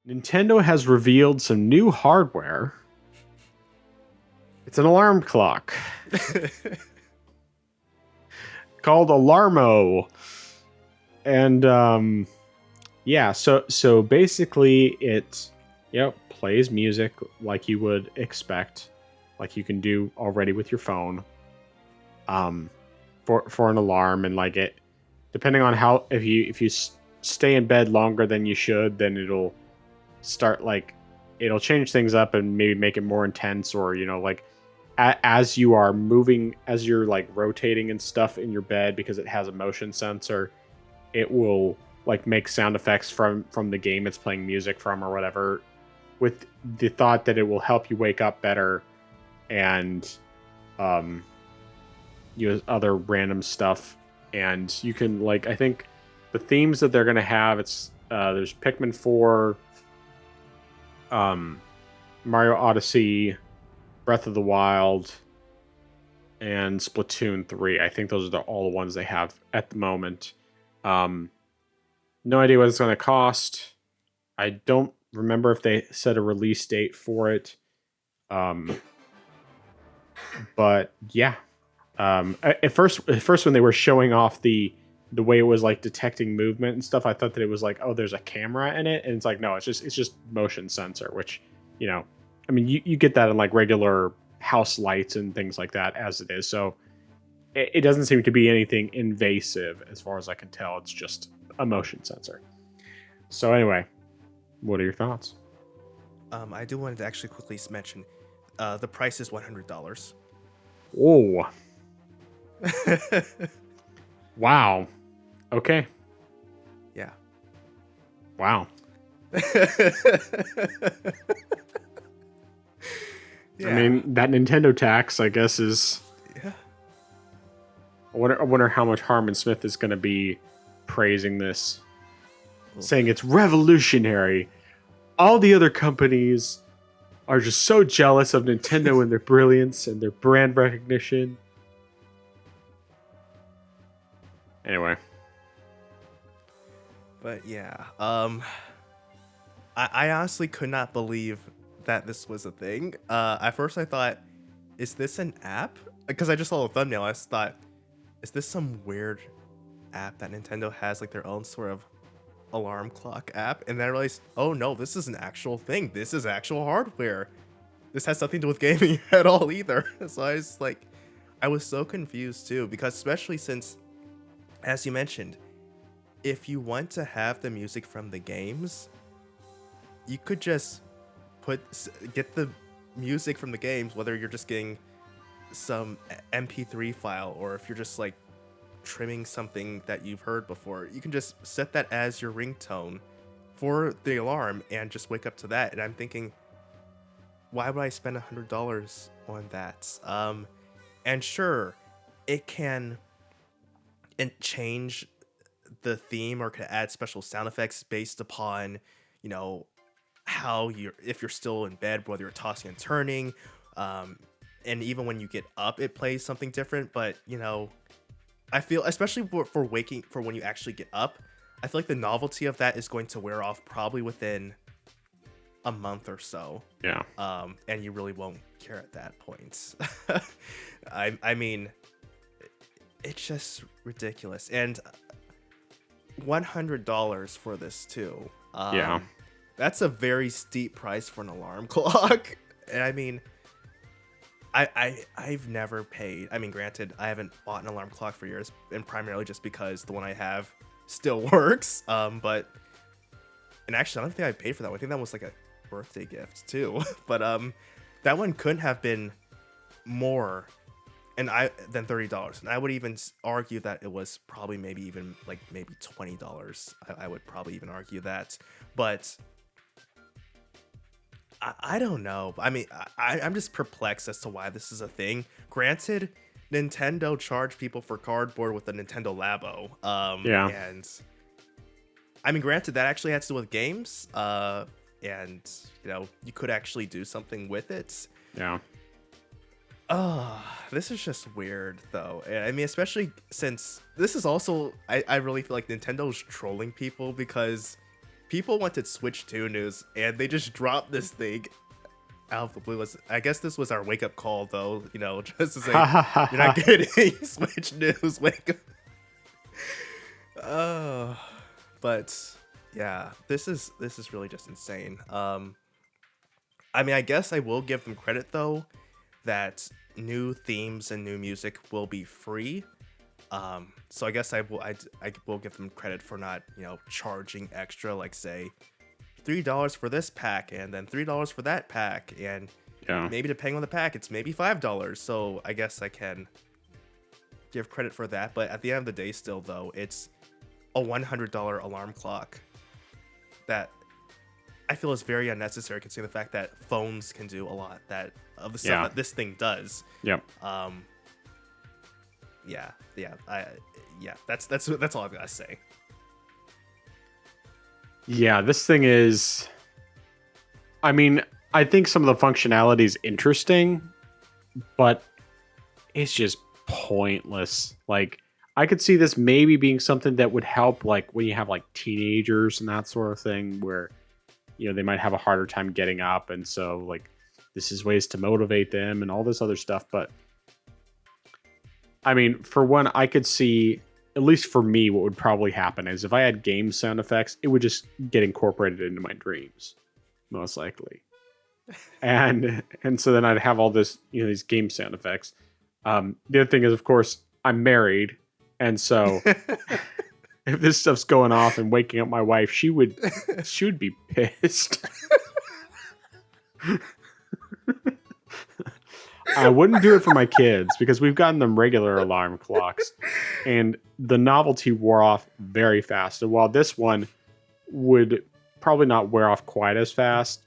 Nintendo has revealed some new hardware. It's an alarm clock called Alarmo. And yeah, so basically it plays music like you would expect, like you can do already with your phone. Um for an alarm, and like it depending on how if you stay in bed longer than you should, then start like it'll change things up and maybe make it more intense, or like as you are moving, as you're like rotating and stuff in your bed, because it has a motion sensor, it will like make sound effects from the game it's playing music from or whatever, with the thought that it will help you wake up better, and um use other random stuff. And you can, like, I think the themes that they're going to have, it's there's Pikmin 4, Mario Odyssey, Breath of the Wild, and Splatoon 3. I think those are all the ones they have at the moment. No idea what it's going to cost. I don't remember if they set a release date for it. But yeah. At first when they were showing off the way it was like detecting movement and stuff, I thought that it was like, oh, there's a camera in it, and it's like, no, it's just motion sensor, which, I mean, you get that in like regular house lights and things like that as it is. So it doesn't seem to be anything invasive as far as I can tell. It's just a motion sensor. So anyway, what are your thoughts? I do want to actually quickly mention, the price is $100. Oh, wow. Okay. Yeah. Wow. Yeah. I mean, that Nintendo tax, I guess, is. Yeah. I wonder how much Harmon Smith is going to be praising this, saying it's revolutionary. All the other companies are just so jealous of Nintendo and their brilliance and their brand recognition. Anyway. But yeah, I honestly could not believe that this was a thing. At first I thought, is this an app? Because I just saw the thumbnail. I just thought, is this some weird app that Nintendo has, like their own sort of alarm clock app? And then I realized, oh no, this is an actual thing. This is actual hardware. This has nothing to do with gaming at all either. So I was so confused too, because especially since, as you mentioned, if you want to have the music from the games, you could just get the music from the games, whether you're just getting some MP3 file, or if you're just like trimming something that you've heard before, you can just set that as your ringtone for the alarm and just wake up to that. And I'm thinking, why would I spend $100 on that? And sure, it can change the theme, or can add special sound effects based upon, how if you're still in bed, whether you're tossing and turning, and even when you get up, it plays something different. But I feel, especially for when you actually get up, I feel like the novelty of that is going to wear off probably within a month or so. Yeah. And you really won't care at that point. I mean, it's just ridiculous. And $100 for this too. Yeah. That's a very steep price for an alarm clock. And I mean, I've never paid. I mean, granted, I haven't bought an alarm clock for years, and primarily just because the one I have still works. And actually, I don't think I paid for that one. I think that was like a birthday gift too. But that one couldn't have been more than $30. And I would even argue that it was probably maybe $20. I would probably even argue that. But I don't know. I mean, I'm just perplexed as to why this is a thing. Granted, Nintendo charged people for cardboard with the Nintendo Labo. Yeah. And I mean, granted, that actually had to do with games. And you could actually do something with it. Yeah. This is just weird, though. I mean, especially since this is also, I really feel like Nintendo's trolling people, because people wanted Switch 2 news, and they just dropped this thing out of the blue. I guess this was our wake up call, though. You know, just to say Ha ha ha you're not ha. getting Switch news. Wake up. Oh, but yeah, this is really just insane. I mean, I guess I will give them credit though that new themes and new music will be free. So I guess I will give them credit for not, charging extra, like say $3 for this pack and then $3 for that pack, and Yeah. maybe depending on the pack, it's maybe $5. So I guess I can give credit for that. But at the end of the day, still though, it's a $100 alarm clock that I feel is very unnecessary, considering the fact that phones can do a lot of the stuff Yeah. that this thing does. Yep. That's all I've got to say. Yeah, this thing is. I mean, I think some of the functionality is interesting, but it's just pointless. Like, I could see this maybe being something that would help, like when you have like teenagers and that sort of thing, where they might have a harder time getting up, and so like this is ways to motivate them and all this other stuff. But I mean, for one, I could see, at least for me, what would probably happen is if I had game sound effects, it would just get incorporated into my dreams, most likely. And so then I'd have all this, these game sound effects. The other thing is, of course, I'm married, and so if this stuff's going off and waking up my wife, she would be pissed. I wouldn't do it for my kids because we've gotten them regular alarm clocks, and the novelty wore off very fast. And while this one would probably not wear off quite as fast,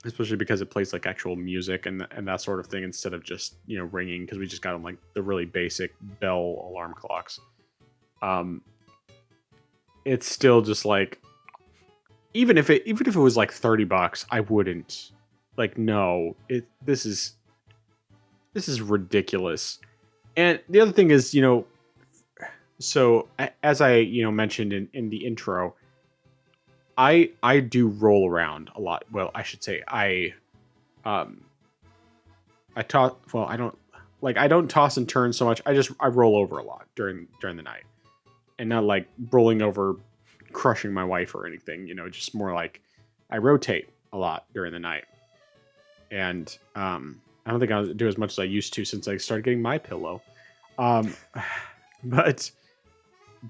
especially because it plays like actual music and that sort of thing instead of just ringing, because we just got them like the really basic bell alarm clocks. It's still just like, even if it was like $30, I wouldn't. Like, no, this is ridiculous. And the other thing is, so as I mentioned in the intro, I do roll around a lot. Well, I should say I don't toss and turn so much. I roll over a lot during the night, and not like rolling over, crushing my wife or anything. Just more like I rotate a lot during the night, and I don't think I'll do as much as I used to since I started getting my pillow. But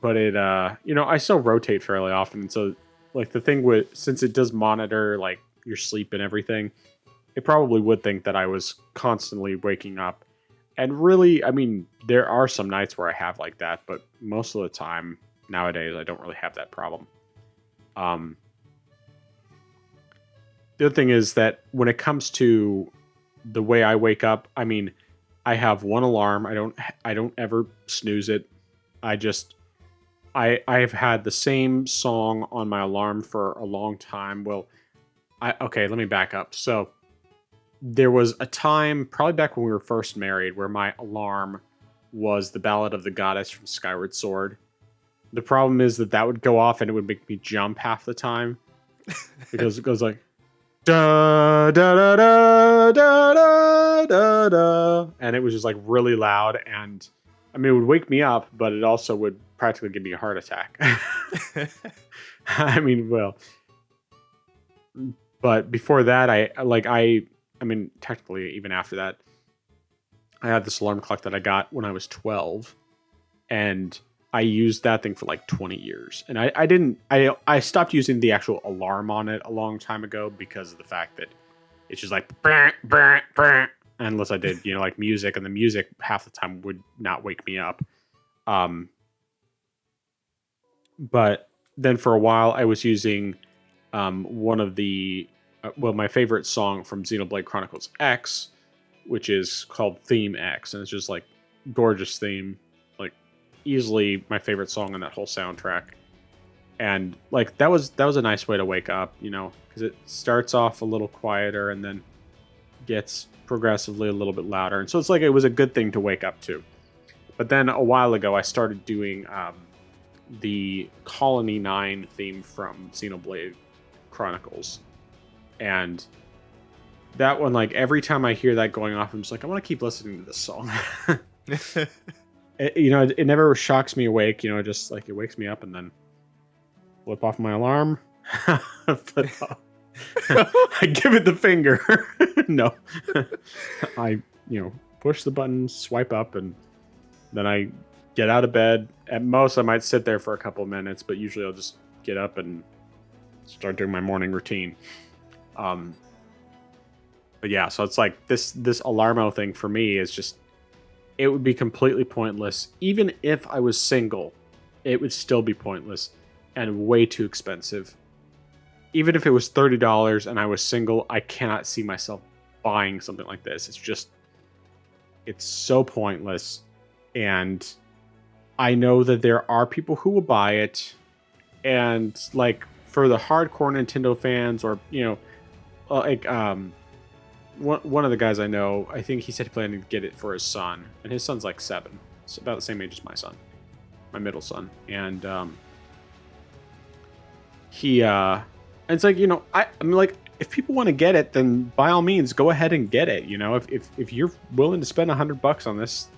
it I still rotate fairly often, and so like the thing with, since it does monitor like your sleep and everything, it probably would think that I was constantly waking up. And really, I mean, there are some nights where I have like that, but most of the time nowadays I don't really have that problem. The other thing is that when it comes to the way I wake up, I mean, I have one alarm. I don't ever snooze it. I've had the same song on my alarm for a long time. Well, let me back up. So there was a time, probably back when we were first married, where my alarm was the Ballad of the Goddess from Skyward Sword. The problem is that would go off and it would make me jump half the time, because it goes like da da da da da da da da, and it was just like really loud, and I mean, it would wake me up, but it also would practically give me a heart attack. I mean, well, but before that, I mean, technically, even after that, I had this alarm clock that I got when I was 12, and I used that thing for like 20 years. And I stopped using the actual alarm on it a long time ago because of the fact that it's just like, brr, brr, brr, unless I did, like music, and the music half the time would not wake me up. But then for a while I was using one of the my favorite song from Xenoblade Chronicles X, which is called Theme X, and it's just like gorgeous theme, like easily my favorite song on that whole soundtrack. And like that was a nice way to wake up, because it starts off a little quieter and then gets progressively a little bit louder, and so it's like it was a good thing to wake up to. But then a while ago I started doing the Colony 9 theme from Xenoblade Chronicles. And that one, like, every time I hear that going off, I'm just like, I want to keep listening to this song. It never shocks me awake. Just like it wakes me up and then flip off my alarm. Flip off. I give it the finger. No. I, push the button, swipe up, and then I get out of bed. At most, I might sit there for a couple of minutes, but usually I'll just get up and start doing my morning routine. But yeah, so it's like this Alarmo thing for me is just, it would be completely pointless. Even if I was single, it would still be pointless and way too expensive. Even if it was $30 and I was single, I cannot see myself buying something like this. It's so pointless. And I know that there are people who will buy it. And like for the hardcore Nintendo fans, or, one of the guys I know, I think he said he planned to get it for his son, and his son's like 7, so about the same age as my son, my middle son, and it's like, I'm like, if people want to get it, then by all means, go ahead and get it. If you're willing to spend $100 on this,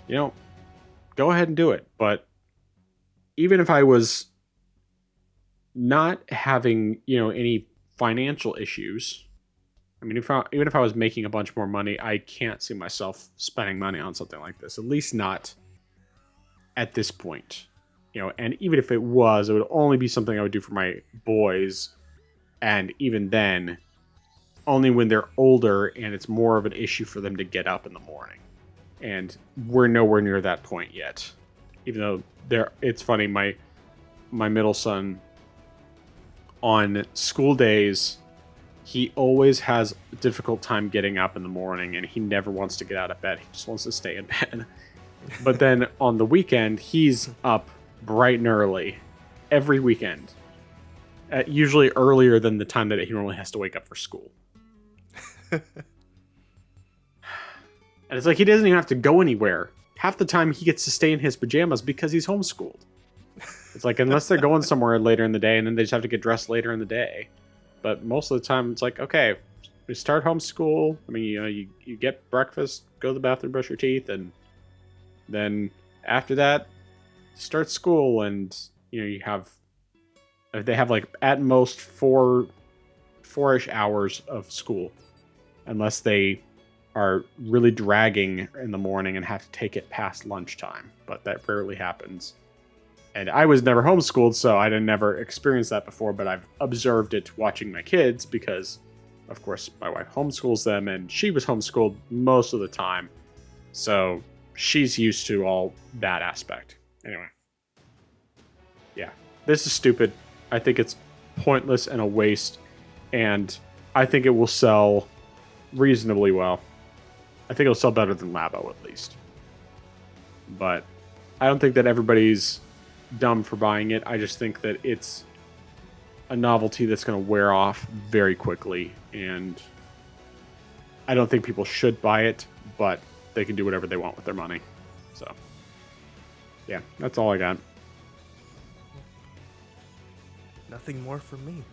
go ahead and do it. But even if I was not having, any financial issues, I mean, even if I was making a bunch more money, I can't see myself spending money on something like this. At least not at this point. And even if it was, it would only be something I would do for my boys. And even then, only when they're older and it's more of an issue for them to get up in the morning. And we're nowhere near that point yet. Even though it's funny, my middle son, on school days, he always has a difficult time getting up in the morning, and he never wants to get out of bed. He just wants to stay in bed. But then on the weekend, he's up bright and early every weekend, usually earlier than the time that he normally has to wake up for school. And it's like he doesn't even have to go anywhere. Half the time he gets to stay in his pajamas because he's homeschooled. It's like, unless they're going somewhere later in the day, and then they just have to get dressed later in the day. But most of the time, it's like, okay, we start homeschool. I mean, you get breakfast, go to the bathroom, brush your teeth, and then after that, start school. And they have like at most four-ish hours of school, unless they are really dragging in the morning and have to take it past lunchtime. But that rarely happens. And I was never homeschooled, so I didn't never experience that before, but I've observed it watching my kids because, of course, my wife homeschools them, and she was homeschooled most of the time. So she's used to all that aspect. Anyway. Yeah. This is stupid. I think it's pointless and a waste, and I think it will sell reasonably well. I think it'll sell better than Labo, at least. But I don't think that everybody's dumb for buying it. I just think that it's a novelty that's going to wear off very quickly, and I don't think people should buy it, but they can do whatever they want with their money. So yeah, that's all I got. Nothing more from me.